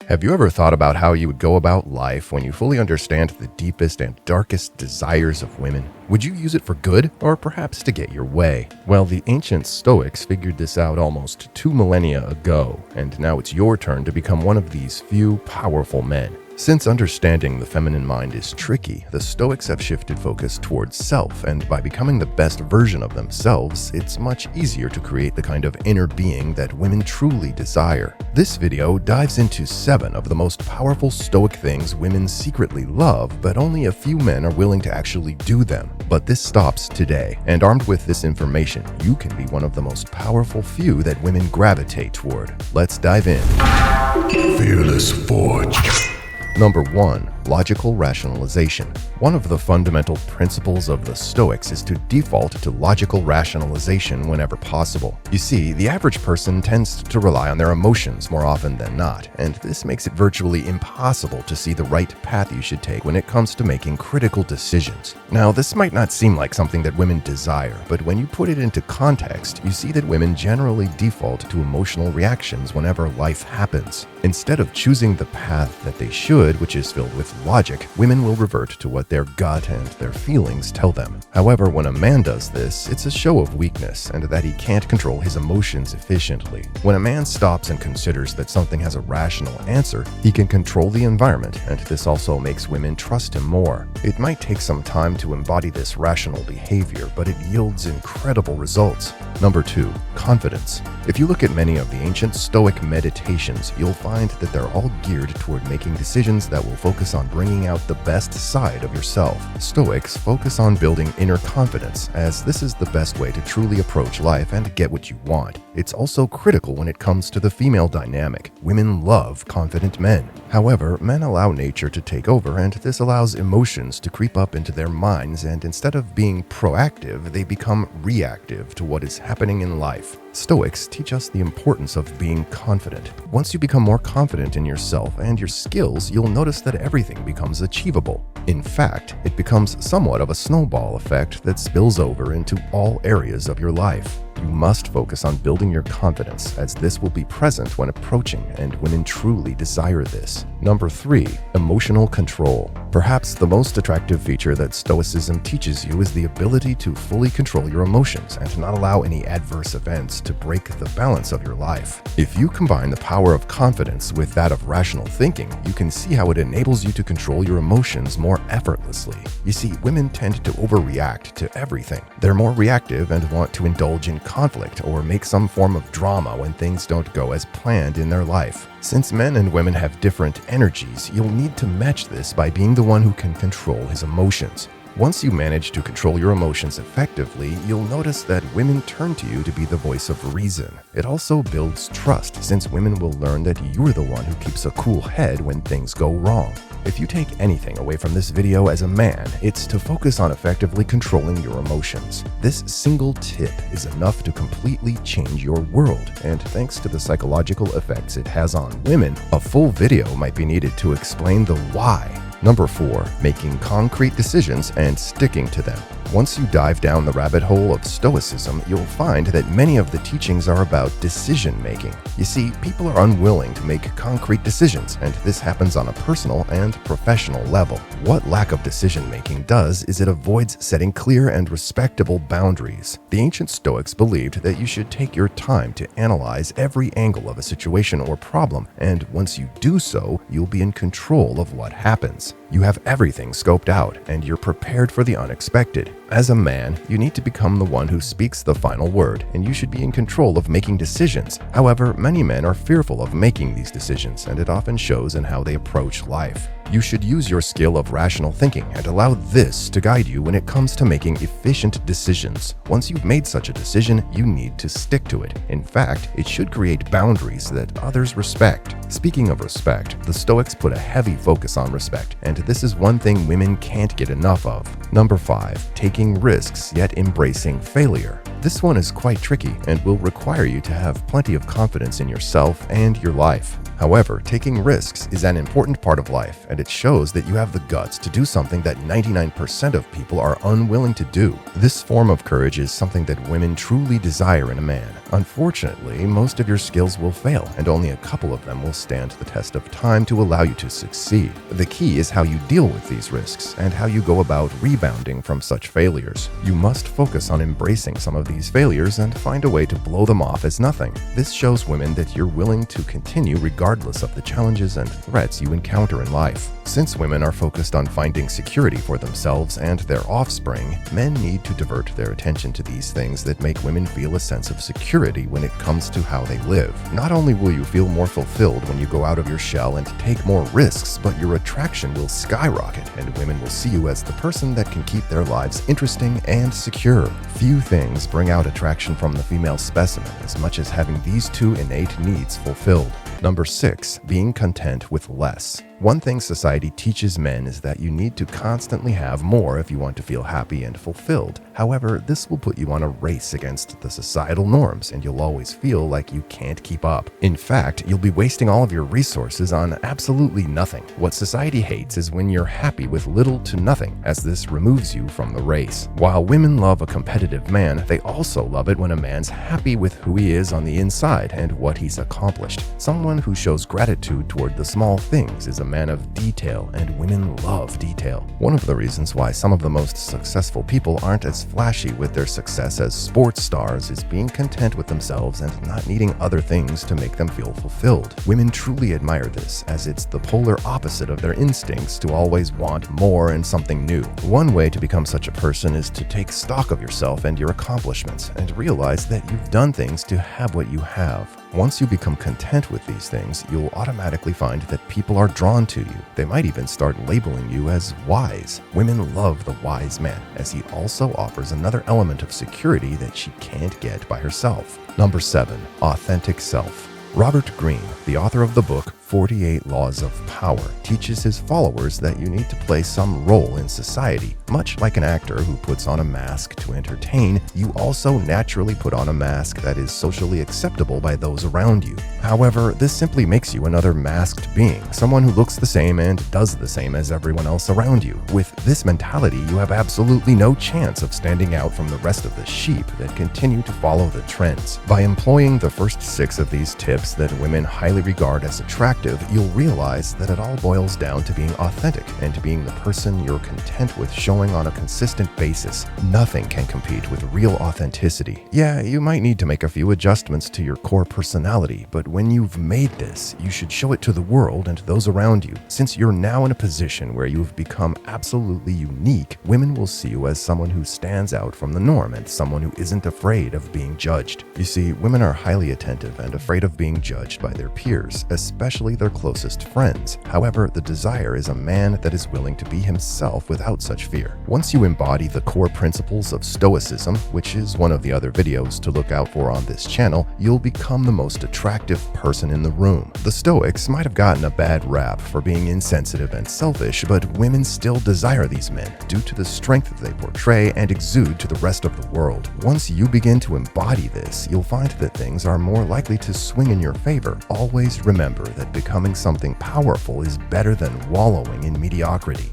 Have you ever thought about how you would go about life when you fully understand the deepest and darkest desires of women? Would you use it for good, or perhaps to get your way? Well, the ancient Stoics figured this out almost 2 millennia ago, and now it's your turn to become one of these few powerful men. Since understanding the feminine mind is tricky, the Stoics have shifted focus towards self, and by becoming the best version of themselves, it's much easier to create the kind of inner being that women truly desire. This video dives into 7 of the most powerful Stoic things women secretly love, but only a few men are willing to actually do them. But this stops today, and armed with this information, you can be one of the most powerful few that women gravitate toward. Let's dive in. Fearless Forge. Number 1. Logical rationalization. One of the fundamental principles of the Stoics is to default to logical rationalization whenever possible. You see, the average person tends to rely on their emotions more often than not, and this makes it virtually impossible to see the right path you should take when it comes to making critical decisions. Now, this might not seem like something that women desire, but when you put it into context, you see that women generally default to emotional reactions whenever life happens. Instead of choosing the path that they should, which is filled with logic, women will revert to what their gut and their feelings tell them. However, when a man does this, it's a show of weakness and that he can't control his emotions efficiently. When a man stops and considers that something has a rational answer, he can control the environment, and this also makes women trust him more. It might take some time to embody this rational behavior, but it yields incredible results. Number 2. Confidence. If you look at many of the ancient Stoic meditations, you'll find that they're all geared toward making decisions that will focus on bringing out the best side of yourself. Stoics focus on building inner confidence, as this is the best way to truly approach life and get what you want. It's also critical when it comes to the female dynamic. Women love confident men. However, men allow nature to take over, and this allows emotions to creep up into their minds, and instead of being proactive, they become reactive to what is happening in life. Stoics teach us the importance of being confident. Once you become more confident in yourself and your skills, you'll notice that everything becomes achievable. In fact, it becomes somewhat of a snowball effect that spills over into all areas of your life. You must focus on building your confidence, as this will be present when approaching and women truly desire this. Number 3. Emotional control. Perhaps the most attractive feature that Stoicism teaches you is the ability to fully control your emotions and not allow any adverse events to break the balance of your life. If you combine the power of confidence with that of rational thinking, you can see how it enables you to control your emotions more effortlessly. You see, women tend to overreact to everything. They're more reactive and want to indulge in conflict or make some form of drama when things don't go as planned in their life. Since men and women have different energies, you'll need to match this by being the one who can control his emotions. Once you manage to control your emotions effectively, you'll notice that women turn to you to be the voice of reason. It also builds trust, since women will learn that you're the one who keeps a cool head when things go wrong. If you take anything away from this video as a man, it's to focus on effectively controlling your emotions. This single tip is enough to completely change your world, and thanks to the psychological effects it has on women, a full video might be needed to explain the why. Number 4. Making concrete decisions and sticking to them. Once you dive down the rabbit hole of Stoicism, you'll find that many of the teachings are about decision-making. You see, people are unwilling to make concrete decisions, and this happens on a personal and professional level. What lack of decision-making does is it avoids setting clear and respectable boundaries. The ancient Stoics believed that you should take your time to analyze every angle of a situation or problem, and once you do so, you'll be in control of what happens. You have everything scoped out, and you're prepared for the unexpected. As a man, you need to become the one who speaks the final word, and you should be in control of making decisions. However, many men are fearful of making these decisions, and it often shows in how they approach life. You should use your skill of rational thinking and allow this to guide you when it comes to making efficient decisions. Once you've made such a decision, you need to stick to it. In fact, it should create boundaries that others respect. Speaking of respect, the Stoics put a heavy focus on respect, and this is one thing women can't get enough of. Number 5. Taking risks yet embracing failure. This one is quite tricky and will require you to have plenty of confidence in yourself and your life. However, taking risks is an important part of life, and it shows that you have the guts to do something that 99% of people are unwilling to do. This form of courage is something that women truly desire in a man. Unfortunately, most of your skills will fail, and only a couple of them will stand the test of time to allow you to succeed. The key is how you deal with these risks and how you go about rebounding from such failures. You must focus on embracing some of these failures and find a way to blow them off as nothing. This shows women that you're willing to continue regardless of the challenges and threats you encounter in life. Since women are focused on finding security for themselves and their offspring, men need to divert their attention to these things that make women feel a sense of security when it comes to how they live. Not only will you feel more fulfilled when you go out of your shell and take more risks, but your attraction will skyrocket and women will see you as the person that can keep their lives interesting and secure. Few things bring out attraction from the female specimen as much as having these two innate needs fulfilled. Number 6. Being content with less. One thing society teaches men is that you need to constantly have more if you want to feel happy and fulfilled. However, this will put you on a race against the societal norms and you'll always feel like you can't keep up. In fact, you'll be wasting all of your resources on absolutely nothing. What society hates is when you're happy with little to nothing, as this removes you from the race. While women love a competitive man, they also love it when a man's happy with who he is on the inside and what he's accomplished. Someone who shows gratitude toward the small things is a man of detail, and women love detail. One of the reasons why some of the most successful people aren't as flashy with their success as sports stars is being content with themselves and not needing other things to make them feel fulfilled. Women truly admire this, as it's the polar opposite of their instincts to always want more and something new. One way to become such a person is to take stock of yourself and your accomplishments and realize that you've done things to have what you have. Once you become content with these things, you'll automatically find that people are drawn to you. They might even start labeling you as wise. Women love the wise man, as he also offers another element of security that she can't get by herself. Number 7. Authentic self. Robert Greene, the author of the book 48 Laws of Power, teaches his followers that you need to play some role in society. Much like an actor who puts on a mask to entertain, you also naturally put on a mask that is socially acceptable by those around you. However, this simply makes you another masked being, someone who looks the same and does the same as everyone else around you. With this mentality, you have absolutely no chance of standing out from the rest of the sheep that continue to follow the trends. By employing the first 6 of these tips that women highly regard as attractive, you'll realize that it all boils down to being authentic and being the person you're content with showing on a consistent basis. Nothing can compete with real authenticity. Yeah, you might need to make a few adjustments to your core personality, but when you've made this, you should show it to the world and those around you. Since you're now in a position where you've become absolutely unique, women will see you as someone who stands out from the norm and someone who isn't afraid of being judged. You see, women are highly attentive and afraid of being judged by their peers, especially their closest friends. However, the desire is a man that is willing to be himself without such fear. Once you embody the core principles of Stoicism, which is one of the other videos to look out for on this channel, you'll become the most attractive person in the room. The Stoics might have gotten a bad rap for being insensitive and selfish, but women still desire these men due to the strength that they portray and exude to the rest of the world. Once you begin to embody this, you'll find that things are more likely to swing in your favor. Always remember that becoming something powerful is better than wallowing in mediocrity.